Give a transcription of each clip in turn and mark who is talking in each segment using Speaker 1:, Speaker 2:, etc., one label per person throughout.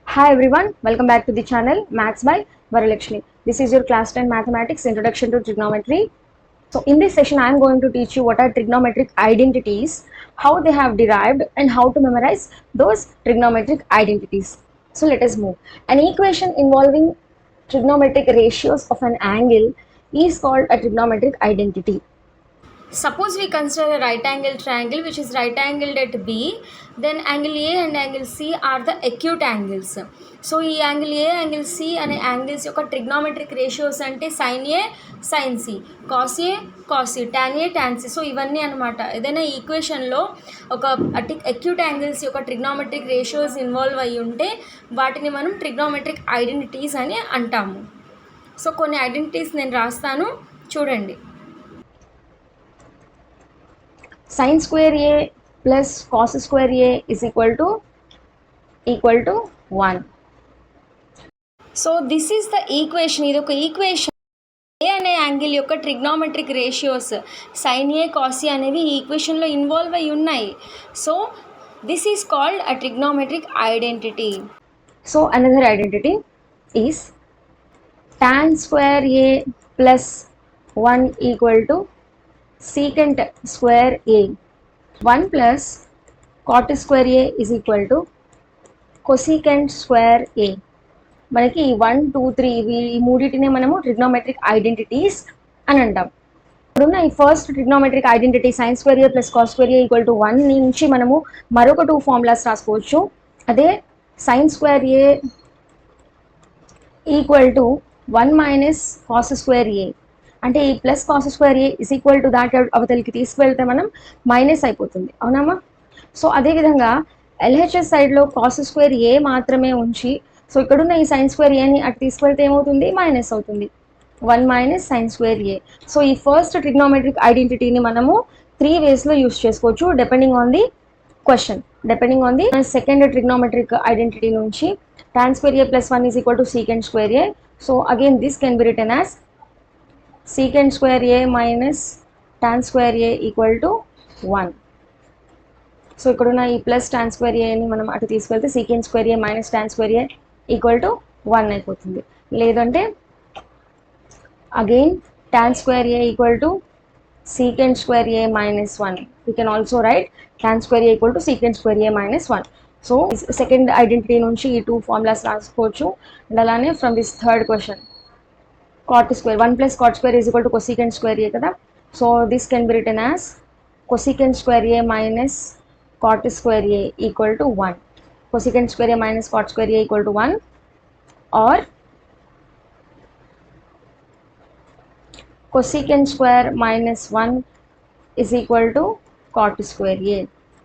Speaker 1: Hi everyone, welcome back to the channel Maths by Varalakshmi. This is your class 10 Mathematics Introduction to Trigonometry. So in this session I am going to teach you what are trigonometric identities, how they have derived and how to memorize those trigonometric identities. So let us move. An equation involving trigonometric ratios of an angle is called a trigonometric identity.
Speaker 2: Suppose we consider a right angle triangle which is right angled at B, then angle A and angle C are the acute angles. So ఈ angle A angle C అనే angles యొక్క trigonometric ratios అంటే sine A sine C, cos A cos C, tan A tan C. So ఇవన్నీ అనమాట. ఏదైనా ఈక్వేషన్లో ఒక acute angles యొక్క ట్రిగ్నోమెట్రిక్ రేషియోస్ ఇన్వాల్వ్ అయ్యి ఉంటే వాటిని మనం ట్రిగ్నోమెట్రిక్ ఐడెంటిటీస్ అని అంటాము. సో కొన్ని ఐడెంటిటీస్ నేను రాస్తాను, చూడండి.
Speaker 1: Sin square A plus cos square A is equal to 1.
Speaker 2: So this is the equation. ఇది ఒక ఈక్వేషన్. ఏ అనే యాంగిల్ యొక్క trigonometric ratios sine A cos A అనేవి ఈ ఈక్వేషన్లో ఇన్వాల్వ్ అయి ఉన్నాయి. So this is called a trigonometric identity.
Speaker 1: So another identity is tan square A plus 1 equal to secant square A. 1 plus cot square A is equal to cosecant square A. మనకి 1, 2, 3 ఇవి ఈ మూడింటినే మనము trigonometric identities అని అంటాం. ఇప్పుడున్న ఈ first trigonometric identity sine square A plus cos square A equal to 1 నుంచి మనము మరొక 2 ఫార్ములాస్ రాసుకోవచ్చు. అదే sine square A equal to 1 minus cos square A, అంటే ఈ plus cos square A is equal to that అవతలికి తీసుకువెళ్తే మనం మైనస్ అయిపోతుంది, అవునమ్మా? సో అదేవిధంగా ఎల్హెచ్ఎస్ సైడ్లో కాస్ స్క్వేర్ ఏ మాత్రమే ఉంచి, సో ఇక్కడున్న ఈ సైన్ స్క్వేర్ ఏని అటు తీసుకువెళ్తే ఏమవుతుంది? మైనస్ అవుతుంది. 1 minus sine square A. So ఈ ఫస్ట్ ట్రిగ్నోమెట్రిక్ ఐడెంటిటీని మనము 3 వేస్లో యూస్ చేసుకోవచ్చు depending on the question. Depending on the second trigonometric identity నుంచి tan square a plus 1 is equal to secant square a. So again this can be written as secant square a minus tan square a equal to 1. So ఇక్కడున్న ఈ plus tan square ఏని మనం అటు తీసుకెళ్తే secant square A minus tan square A equal to 1 అయిపోతుంది. లేదంటే again tan square A equal to secant square A minus 1. You can also right tan square A equal to secant square A minus 1. So second identity నుంచి ఈ 2 formulas రాసుకోవచ్చు. And అలానే from this third question cot square 1 plus cot square is equal to cosecant square a kada. So this can be written as cosecant square a minus cot square a equal to 1. Cosecant square a minus cot square a equal to 1, or cosecant square minus 1 is equal to cot square a.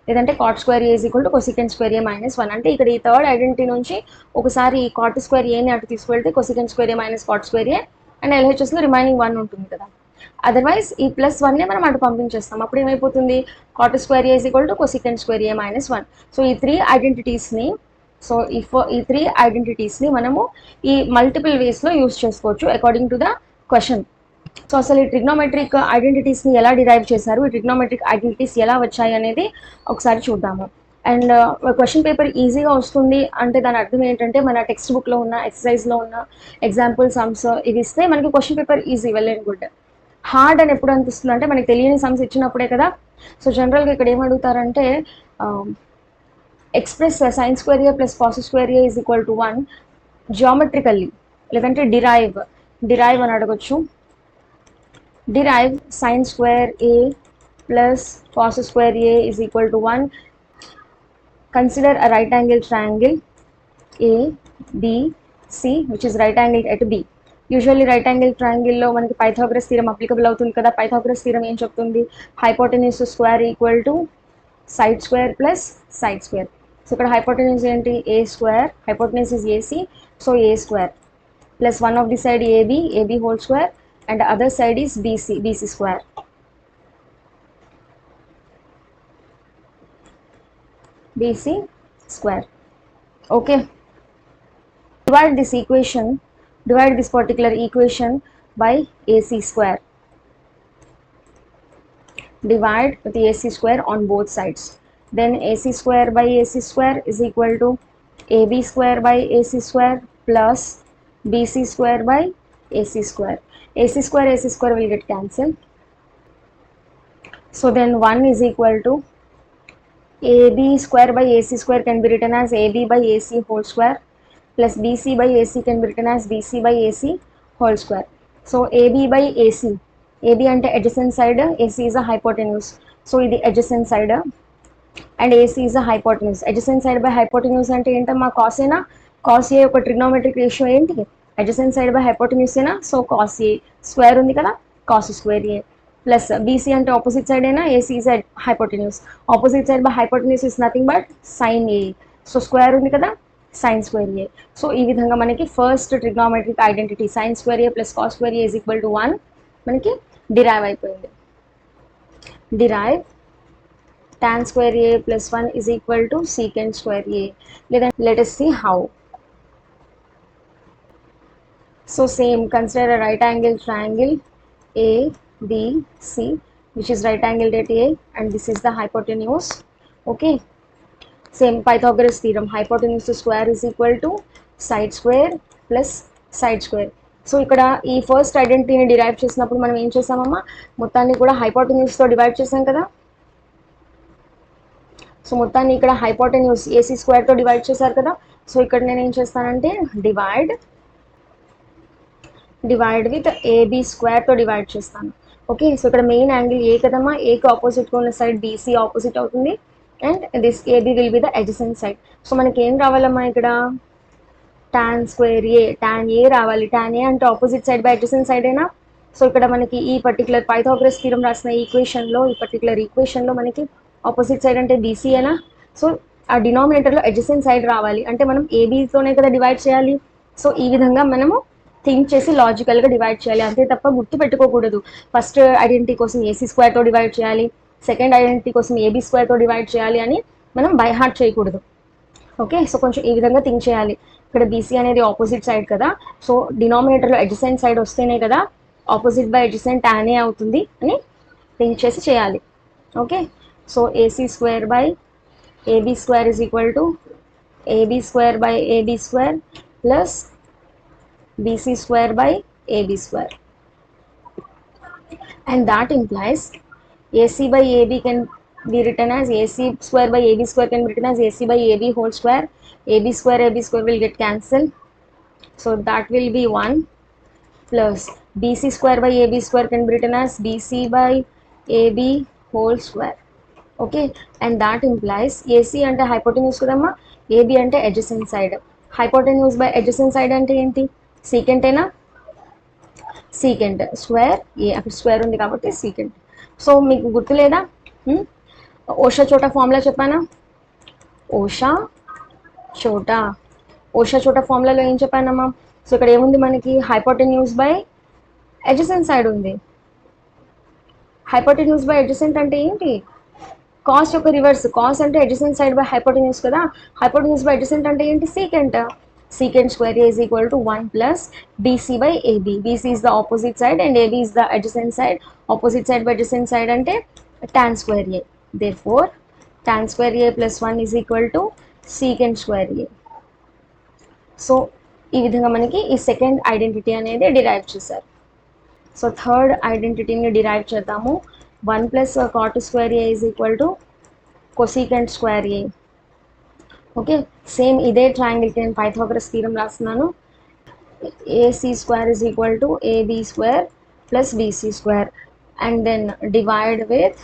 Speaker 1: లేదంటే cot square A is equal to cosecant square A minus 1. అంటే ఇక్కడ ఈ third identity నుంచి ఒకసారి ఈ cot square ఏని అటు తీసుకువెళ్తే cosecant square A minus cot square A and ఎల్హెచ్ఎస్లో రిమైనింగ్ 1 ఉంటుంది కదా. అదర్వైజ్ ఈ ప్లస్ 1నే మనం అటు పంపించేస్తాం. అప్పుడు ఏమైపోతుంది? Cot square A is equal to cosecant square A minus 1. సో ఈ 3 ఐడెంటిటీస్ని ఈ 3 ఐడెంటిటీస్ని మనము ఈ మల్టిపుల్ వేస్లో యూస్ చేసుకోవచ్చు according to the question. So అసలు ఈ ట్రిగ్నోమెట్రిక్ ఐడెంటిటీస్ని ఎలా డిరైవ్ చేశారు, ఈ ట్రిగ్నోమెట్రిక్ ఐడెంటిటీస్ ఎలా వచ్చాయి అనేది ఒకసారి చూద్దాము. అండ్ క్వశ్చన్ పేపర్ ఈజీగా వస్తుంది అంటే దాని అర్థం ఏంటంటే మన టెక్స్ట్ బుక్లో ఉన్న ఎక్సర్సైజ్లో ఉన్న ఎగ్జాంపుల్ సమ్స్ ఇవి ఇస్తే మనకి question paper easy, well and good. Hard అని ఎప్పుడు అనిపిస్తుంది అంటే మనకి తెలియని సమ్స్ ఇచ్చినప్పుడే కదా. సో జనరల్గా ఇక్కడ ఏమడుగుతారంటే express sine square A plus cos square A is equal to 1 geometrically, లేదంటే డిరైవ్ అని అడగొచ్చు. Derive sin square a plus cos square a is equal to 1. Consider a right angle triangle A, B, C which is right angle at B. Usually right angle ట్రయాంగిల్లో మనకి Pythagoras theorem applicable అవుతుంది కదా. Pythagoras theorem ఏం చెప్తుంది? Hypotenuse square equal to side square plus side square. So ఇక్కడ hypotenuse ఏంటి? A square, hypotenuse is AC, so A square plus one of the side AB whole square and the other side is BC square. BC square. Okay. Divide this particular equation by AC square. Divide with the AC square on both sides. Then AC square by AC square is equal to AB square by AC square plus BC square by AC square. AC square will get cancelled. So then 1 is equal to AB square by AC square can be written as AB by AC whole square plus BC by AC can be written as BC by AC whole square. So AB by AC, AB ante adjacent side, AC is a hypotenuse. So ఇది adjacent side and AC is a hypotenuse. Adjacent side by hypotenuse అంటే ఏంటమ్మా cos ఏనా? cos A యొక్క trigonometric ratio ఏంటి? adjacent side by hypotenuse ఏనా? So cos A square ఉంది కదా, cos square A plus BC అంటే ఆపోజిట్ సైడ్ అయినా, AC is a hypotenuse. Opposite side by hypotenuse is nothing but sin A. So square ఉంది కదా, sin square A. So ఈ విధంగా మనకి first trigonometric identity sin square A plus cos square A is equal to 1 మనకి derive అయిపోయింది. Derive tan square A plus 1 is equal to secant square A. Let us see how. So same, consider a right angle triangle ABC, which is right angled at A, and this is the hypotenuse. Okay, same Pythagoras theorem, hypotenuse to square is equal to side square plus side square. So ఇక్కడ ఈ first ఐడెంటిటీని derive చేసినప్పుడు మనం ఏం చేసామమ్మా, మొత్తాన్ని కూడా హైపోటెన్యూస్తో divide చేసాం కదా. So మొత్తాన్ని ఇక్కడ హైపోటెన్యూస్ AC స్క్వేర్తో డివైడ్ చేశారు కదా. సో ఇక్కడ నేను ఏం చేస్తానంటే డివైడ్ విత్ AB స్క్వేర్తో డివైడ్ చేస్తాను. ఓకే, సో ఇక్కడ మెయిన్ యాంగిల్ ఏ కదమ్మా, ఏకి ఆపోజిట్గా ఉన్న సైడ్ BC ఆపోజిట్ అవుతుంది and this AB will be the adjacent side. So మనకి ఏం రావాలమ్మా ఇక్కడ tan square A, tan A రావాలి. tan A అంటే opposite side by adjacent side అయినా. సో ఇక్కడ మనకి ఈ పర్టికులర్ పైథాగరస్ థీరం రాసిన ఈక్వేషన్లో, ఈ పర్టికులర్ ఈక్వేషన్లో మనకి ఆపోజిట్ సైడ్ అంటే BC అయినా. సో ఆ డినామినేటర్లో అడ్జసెంట్ సైడ్ రావాలి అంటే మనం ABతోనే కదా డివైడ్ చేయాలి. సో ఈ విధంగా మనము థింక్ చేసి లాజికల్గా డివైడ్ చేయాలి, అంతే తప్ప గుర్తు పెట్టుకోకూడదు. ఫస్ట్ ఐడెంటిటీ కోసం AC స్క్వేర్తో డివైడ్ చేయాలి, సెకండ్ ఐడెంటిటీ కోసం AB స్క్వేర్తో డివైడ్ చేయాలి అని మనం బై హార్ట్ చేయకూడదు. ఓకే, సో కొంచెం ఈ విధంగా థింక్ చేయాలి. ఇక్కడ BC అనేది ఆపోజిట్ సైడ్ కదా, సో డినామినేటర్లో అడ్జసెంట్ సైడ్ వస్తేనే కదా opposite by adjacent tan A అవుతుంది అని థింక్ చేసి చేయాలి. Okay, so AC square by AB square is equal to AB square by AB square plus BC square by AB square, and that implies AC by AB can be written as AC square by AB square can be written as AC by AB whole square. AB square will get cancelled, so that will be 1 plus BC square by AB square can be written as BC by AB whole square. Okay, and that implies AC అంటే hypotenuse కదమ్మా, AB అంటే adjacent side. Hypotenuse by adjacent side అంటే ఏంటి, secant అయినా, secant square ఏ, అక్కడ square ఉంది కాబట్టి secant. So మీకు గుర్తులేదా, ఓషా చోటా ఫార్ములా చెప్పానా, ఓషా చోటా ఫార్ములాలో ఏం చెప్పానమ్మా. సో ఇక్కడ ఏముంది మనకి, హైపోటెన్యూస్ బై అడ్జసెంట్ సైడ్ ఉంది. హైపోటెన్యూస్ బై అడ్జసెంట్ అంటే ఏంటి, కాస్ యొక్క రివర్స్. కాస్ అంటే అడ్జసెంట్ సైడ్ బై హైపోటెన్యూస్ కదా, హైపోటెన్యూస్ బై అడ్జసెంట్ అంటే ఏంటి, secant. Secant square A is equal to 1 plus BC by AB. BC is the opposite side and AB is the adjacent side. Opposite side by adjacent side ante tan square A. Therefore, tan square A plus 1 is equal to secant square A. So, ఈ విధంగా మనకి ఈ second identity అనేది derive చేశారు. So third ఐడెంటిటీని derive చేద్దాము. 1 plus cot square A is equal to cosecant square A. Okay, same ఇదే ట్రయాంగిల్కి నేను పైథాగరస్ థీరం రాస్తున్నాను. AC square is equal to AB square plus BC square and then divide with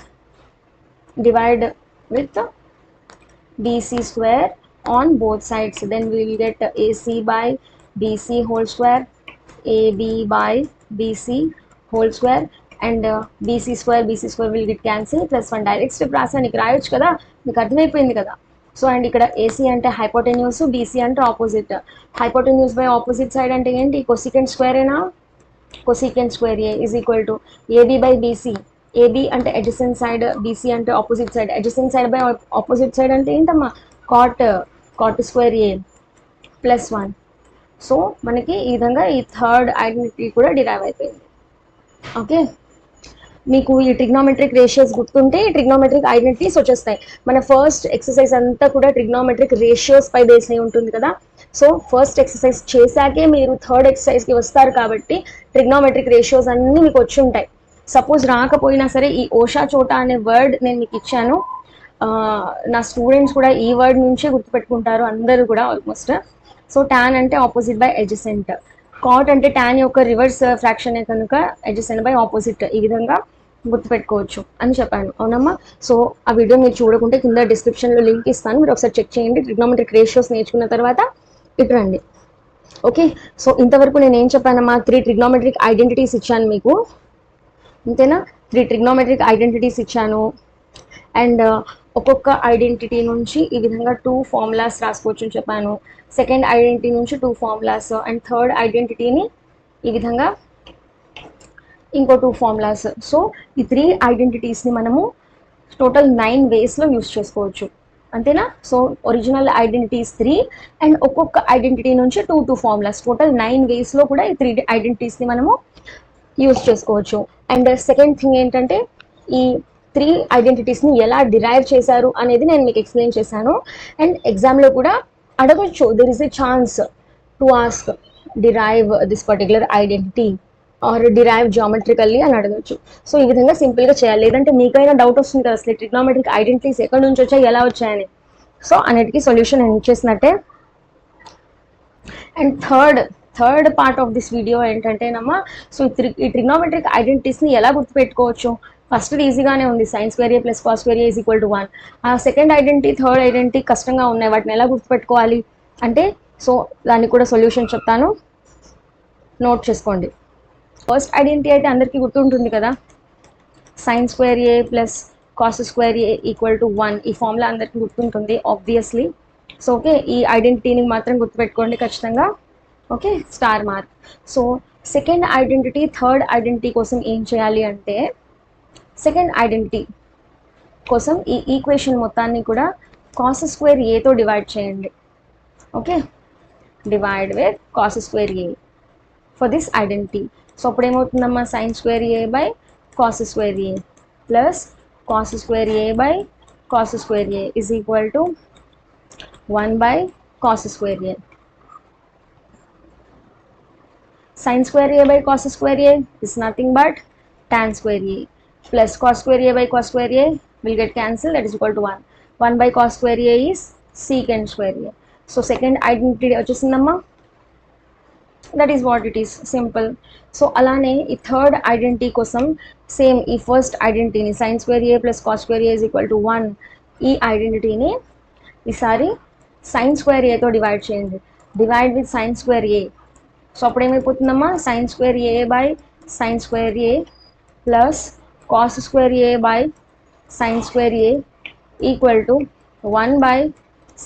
Speaker 1: BC square on both sides. Then we will get AC by BC whole square, AB by BC whole square and BC square will get cancel plus 1. Direct step రాసాను, నీకు రాయొచ్చు కదా, మీకు అర్థమైపోయింది కదా. So and ఇక్కడ AC అంటే hypotenuse, BC అంటే opposite. Hypotenuse by opposite side అంటే ఏంటి, కొసికెంట్ స్క్వేర్ అయినా. Cosecant square A is equal to AB by BC. AB అంటే అడ్జసెంట్ సైడ్, BC అంటే opposite side. Adjacent side by opposite side అంటే ఏంటమ్మా, cot square A plus 1. So మనకి ఈ విధంగా ఈ థర్డ్ ఐడెంటిటీ కూడా డిరైవ్ అయిపోయింది. ఓకే, మీకు ఈ ట్రిగ్నోమెట్రిక్ రేషియోస్ గుర్తుంటే ట్రిగ్నోమెట్రిక్ ఐడెంటిటీస్ వచ్చేస్తాయి. మన ఫస్ట్ ఎక్సర్సైజ్ అంతా కూడా ట్రిగ్నోమెట్రిక్ రేషియోస్ పై బేస్ అయి ఉంటుంది కదా. సో ఫస్ట్ ఎక్సర్సైజ్ చేశాకే మీరు థర్డ్ ఎక్సర్సైజ్కి వస్తారు కాబట్టి ట్రిగ్నోమెట్రిక్ రేషియోస్ అన్నీ మీకు వచ్చి ఉంటాయి. సపోజ్ రాకపోయినా సరే ఈ ఓషా చోటా అనే వర్డ్ నేను మీకు ఇచ్చాను. నా స్టూడెంట్స్ కూడా ఈ వర్డ్ నుంచే గుర్తుపెట్టుకుంటారు అందరూ కూడా ఆల్మోస్ట్. సో టాన్ అంటే ఆపోజిట్ బై ఎడ్జసెంట్, కాట్ అంటే టాన్ యొక్క రివర్స్ ఫ్రాక్షన్ కనుక ఎడ్జసెంట్ బై ఆపోజిట్, ఈ విధంగా గుర్తుపెట్టుకోవచ్చు అని చెప్పాను. అవునమ్మా. సో ఆ వీడియో మీరు చూడకుంటే కింద డిస్క్రిప్షన్లో లింక్ ఇస్తాను, మీరు ఒకసారి చెక్ చేయండి. ట్రిగ్నోమెట్రిక్ రేషియోస్ నేర్చుకున్న తర్వాత ఇటు రండి. ఓకే. సో ఇంతవరకు నేను ఏం చెప్పానమ్మా, 3 ట్రిగ్నోమెట్రిక్ ఐడెంటిటీస్ ఇచ్చాను మీకు, అంతేనా? 3 ట్రిగ్నోమెట్రిక్ ఐడెంటిటీస్ ఇచ్చాను. అండ్ ఒక్కొక్క ఐడెంటిటీ నుంచి ఈ విధంగా 2 ఫార్ములాస్ రాసుకోవచ్చు అని చెప్పాను. సెకండ్ ఐడెంటిటీ నుంచి 2 ఫార్ములాస్, అండ్ థర్డ్ ఐడెంటిటీని ఈ విధంగా ఇంకో 2 ఫార్ములాస్. సో ఈ 3 ఐడెంటిటీస్ని మనము టోటల్ 9 వేస్లో యూస్ చేసుకోవచ్చు, అంతేనా? సో ఒరిజినల్ ఐడెంటిటీస్ 3 అండ్ ఒక్కొక్క ఐడెంటిటీ నుంచి 2 ఫార్ములాస్, టోటల్ 9 వేస్లో కూడా ఈ 3 ఐడెంటిటీస్ని మనము యూస్ చేసుకోవచ్చు. అండ్ సెకండ్ థింగ్ ఏంటంటే ఈ 3 ఐడెంటిటీస్ని ఎలా డిరైవ్ చేశారు అనేది నేను మీకు ఎక్స్ప్లెయిన్ చేశాను. అండ్ ఎగ్జామ్లో కూడా అడగొచ్చు, there is a chance to ask derive this particular identity or derive geometrically అని అడగచ్చు. సో ఈ విధంగా సింపుల్గా చేయాలి. లేదంటే మీకైనా డౌట్ వస్తుంది కదా, అసలు ట్రిగ్నోమెట్రిక్ ఐడెంటిటీస్ ఎక్కడి నుంచి వచ్చాయి, ఎలా వచ్చాయని. సో అన్నిటికీ సొల్యూషన్ నేను ఇచ్చేసినట్టే. And third part of this video ఏంటంటేనమ్మా, సో ఈ ట్రిగ్నోమెట్రిక్ ఐడెంటిటీస్ని ఎలా గుర్తుపెట్టుకోవచ్చు. ఫస్ట్ ఈజీగానే ఉంది, sine square A plus cos square A is equal to 1. ఆ సెకండ్ ఐడెంటిటీ థర్డ్ ఐడెంటిటీ కష్టంగా ఉన్నాయి, వాటిని ఎలా గుర్తుపెట్టుకోవాలి అంటే, సో దానికి కూడా సొల్యూషన్ చెప్తాను, నోట్ చేసుకోండి. ఫస్ట్ ఐడెంటిటీ అయితే అందరికీ గుర్తుంటుంది కదా, sign square A plus cos square A equal to 1. ఈ ఫార్ములా అందరికీ గుర్తుంటుంది ఆబ్వియస్లీ. సో ఓకే, ఈ ఐడెంటిటీని మాత్రం గుర్తుపెట్టుకోండి ఖచ్చితంగా. Okay, star mark. So second identity third identity కోసం ఏం చేయాలి అంటే, సెకండ్ ఐడెంటిటీ కోసం ఈ ఈక్వేషన్ మొత్తాన్ని కూడా కాస్ స్క్వేర్ ఏతో డివైడ్ చేయండి. Okay, divide with cos square A for this identity. So అప్పుడు ఏమవుతుందమ్మా, sine square A by cos square A plus cos square A by cos square A is equal to 1 by cos square a. Sin square a by cos square a is nothing but tan square a plus cos square a by cos square a will get cancelled, that is equal to 1. 1 by cos square a is secant square a. So second identity వచ్చేసిందమ్మా, that is what it is, simple. So అలానే ఈ third identity కోసం same ఈ first ఐడెంటిటీని sin square a plus cos square a is equal to 1, ఈ ఐడెంటిటీని ఈసారి sine square ఏతో divide చేయండి. Divide with sine square A. So అప్పుడు ఏమైపోతుందమ్మా, sine square A by sine square A plus cos square A by sine square A equal to 1 by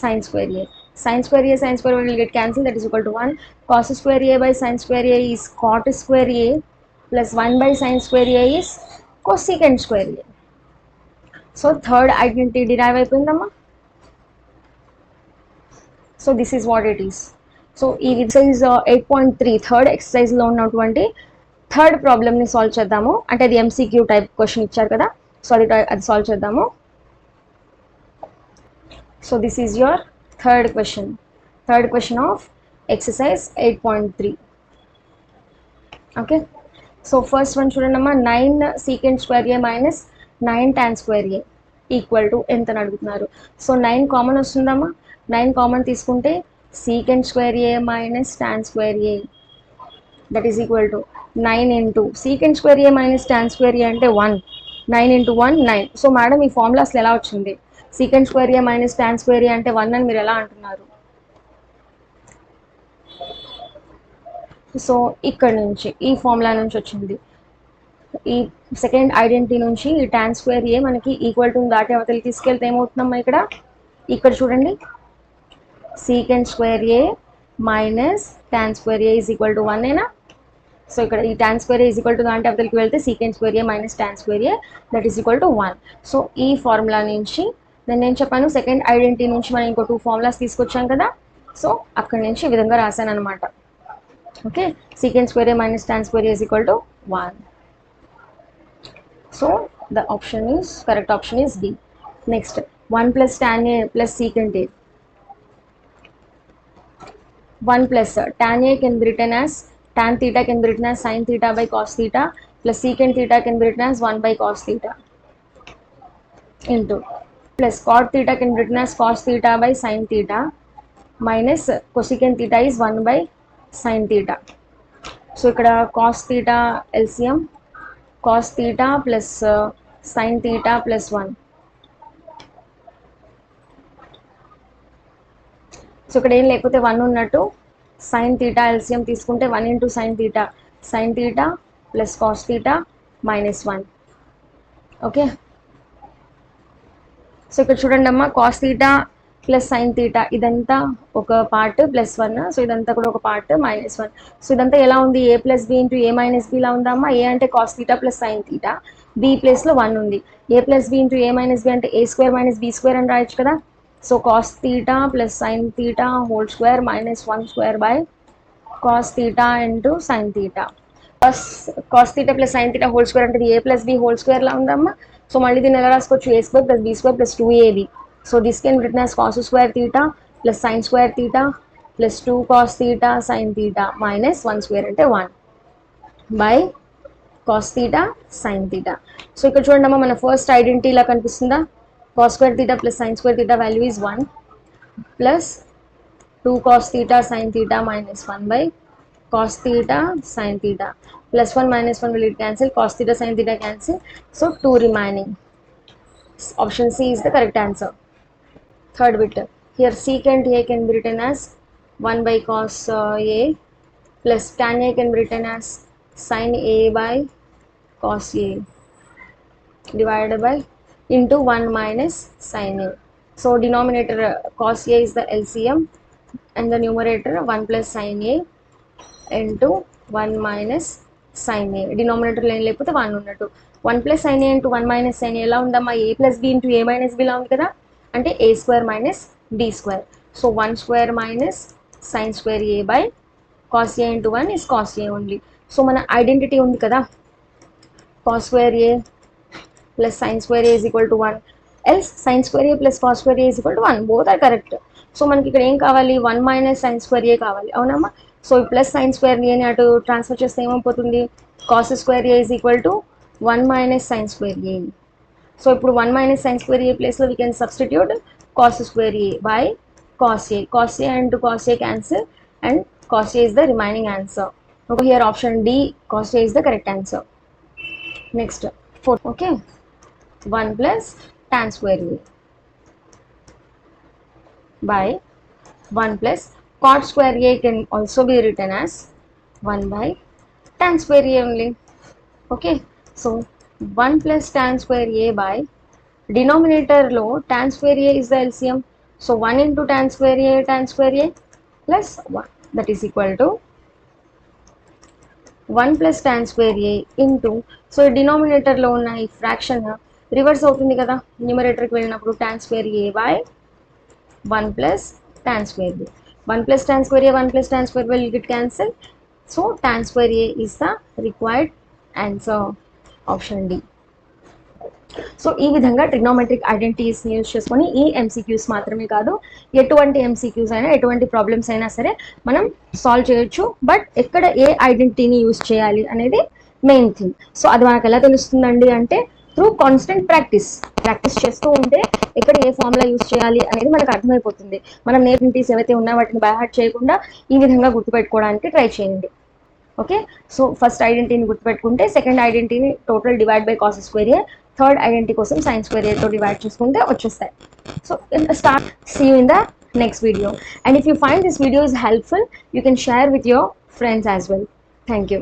Speaker 1: sin square a. Sin square a will get cancelled, that is equal to 1. Cos square a by sin square a is cot square a plus 1 by sin square a is cosecant square a. So third identity derive అయిపోయిందమ్మా. So this is what it is. So ఈ exercise 8.3 third ఎక్సర్సైజ్లో ఉన్నటువంటి third ప్రాబ్లమ్ని solve చేద్దాము. అంటే అది MCQ type question ఇచ్చారు కదా, సో అది సాల్వ్ చేద్దాము. So this is your third question of exercise 8.3. Okay, so first one చూడండి అమ్మా, 9 secant square a minus 9 tan square a equal to ఎంత అని అడుగుతున్నారు. సో 9 కామన్ వస్తుందమ్మా, 9 కామన్ తీసుకుంటే secant square a minus tan square a, that is equal to 9 into secant square a minus tan square a అంటే 1, 9 into 1 9. So madam ఈ formula అసలు ఎలా వచ్చింది, secant square a minus tan square a అంటే 1 అని మీరు ఎలా అంటున్నారు. సో ఇక్కడ నుంచి ఈ ఫార్ములా నుంచి వచ్చింది. ఈ సెకండ్ ఐడెంటిటీ నుంచి ఈ tan square a మనకి ఈక్వల్ టు దాటి అవతలి తీసుకెళ్తే ఏమవుతుందమ్మా, ఇక్కడ చూడండి, secant square a minus tan square a is equal to 1 ఏనా. సో ఇక్కడ ఈ tan square a is equal to దాంట్లో అవతలికి వెళ్తే secant square a minus tan square a that is equal to 1. సో ఈ ఫార్ములా నుంచి నేను చెప్పాను, సెకండ్ ఐడెంటిటీ నుంచి మనం ఇంకో 2 ఫార్ములాస్ తీసుకొచ్చాం కదా, సో అక్కడి నుంచి ఈ విధంగా రాశాను అనమాట. Okay, secant square a minus tan square a is equal to 1. So the correct option is B. Next, 1 plus tan A plus secant A. 1 plus tan A can be written as tan theta can be written as sin theta by cos theta plus secant theta can be written as 1 by cos theta into plus cot theta can be written as cos theta by sin theta minus cosecant theta is 1 by sin theta. So ఇక్కడ cos theta LCM cos theta plus sin theta plus 1. So ఇక్కడ ఏం లేకపోతే 1 ఉన్నట్టు sin theta LCM తీసుకుంటే 1 into sin theta plus cos theta minus 1. Okay, so ఇక్కడ చూడండి అమ్మా, cos theta plus sine theta ఇదంతా ఒక పార్ట్ +1, సో ఇదంతా కూడా ఒక పార్ట్ -1. సో ఇదంతా ఎలా ఉంది, a plus b into a minus b లా ఉందమ్మా. ఏ అంటే cos theta plus sine theta, b ప్లేస్లో 1 ఉంది. a plus b into a minus b అంటే a² మైనస్ b² అని రాయొచ్చు కదా. So cos theta plus sine theta whole square -1² by cos theta into sine theta. Cos theta plus sine theta whole square అంటే a plus b whole square లా ఉందమ్మా. So మళ్ళీ దీన్ని ఎలా రాసుకోవచ్చు, a² plus b² plus 2ab. So this can written as cos square theta plus sine square theta plus 2 cos theta sine theta minus 1² అంటే 1 by cos theta sine theta. So ఇక్కడ చూడండి అమ్మా, మన ఫస్ట్ ఐడెంటిటీ ఇలా కనిపిస్తుందా, cos square theta plus sine square theta value is 1 plus 2 cos theta sine theta minus 1 by cos theta sin theta. Plus 1 minus 1 will it cancel, cos theta sin theta cancel, so 2 remaining. Option C is the correct answer. Third bit, here secant A can be written as 1 by cos A plus tan A can be written as sin A by cos A divided by into 1 minus sin A. So denominator cos A is the LCM and the numerator 1 plus sin A into 1 minus sin A. డినామినేటర్లో ఏం లేకపోతే 1 ఉన్నట్టు. 1 plus sin A into 1 minus sin A ఎలా ఉందమ్మా, a plus b into a minus b లా ఉంది కదా, అంటే a² minus b². So 1² minus sin square a by cos a into 1 is cos a only. So మన identity ఉంది కదా, cos square a plus sin square a is equal to 1, else sin square a plus cos square a is equal to 1. both are correct. So మనకి ఇక్కడ ఏం కావాలి, 1 minus sin square a కావాలి, అవునమ్మా. So ఈ plus sine square ఏని అటు transfer చేస్తే ఏమైపోతుంది, cos square A is equal to 1 minus sine square A. So ఇప్పుడు 1 మైనస్ సైన్ స్క్వేర్ ఏ ప్లేస్లో we can substitute cos square A by cos A. Cos A and cos A cancel and cos A is the remaining answer. Okay, here option D cos A is the correct answer. Next 4. Okay, 1 plus tan square A by 1 plus cot square a can also be written as 1 by tan square a only. Okay, so 1 plus tan square a by denominator lo tan square a is the LCM. So 1 into tan square a plus 1, that is equal to 1 plus tan square a into, so denominator lo ఉన్న ఈ fraction reverse అవుతుంది కదా, న్యూమరేటర్కి వెళ్ళినప్పుడు tan square a by 1 plus tan square b. 1 plus tan square a, 1 plus tan square b will get cancel. So tan square a is the required answer, option D. So ఈ విధంగా trigonometric ఐడెంటిటీస్ని use చేసుకొని ఈ MCQs మాత్రమే కాదు, ఎటువంటి MCQs అయినా ఎటువంటి problems అయినా సరే మనం సాల్వ్ చేయొచ్చు. బట్ ఎక్కడ ఏ ఐడెంటిటీని యూజ్ చేయాలి అనేది మెయిన్ థింగ్. సో అది మనకు ఎలా తెలుస్తుందండి అంటే త్రూ కాన్స్టెంట్ ప్రాక్టీస్ చేస్తూ ఉంటే ఎక్కడ ఏ ఫార్ములా యూజ్ చేయాలి అనేది మనకు అర్థమైపోతుంది. మనం నేర్పింటీస్ ఏవైతే ఉన్నాయో వాటిని బైహార్ట్ చేయకుండా ఈ విధంగా గుర్తుపెట్టుకోవడానికి ట్రై చేయండి. ఓకే, సో ఫస్ట్ ఐడెంటిటీని గుర్తుపెట్టుకుంటే సెకండ్ ఐడెంటిటీని total divide by cos square a, third identity కోసం సైన్ స్క్వేర్ ఏతో డివైడ్ చేసుకుంటే వచ్చేస్తాయి. So start, see you in the next video. And if you find this video is helpful, you can share with your friends as well. Thank you.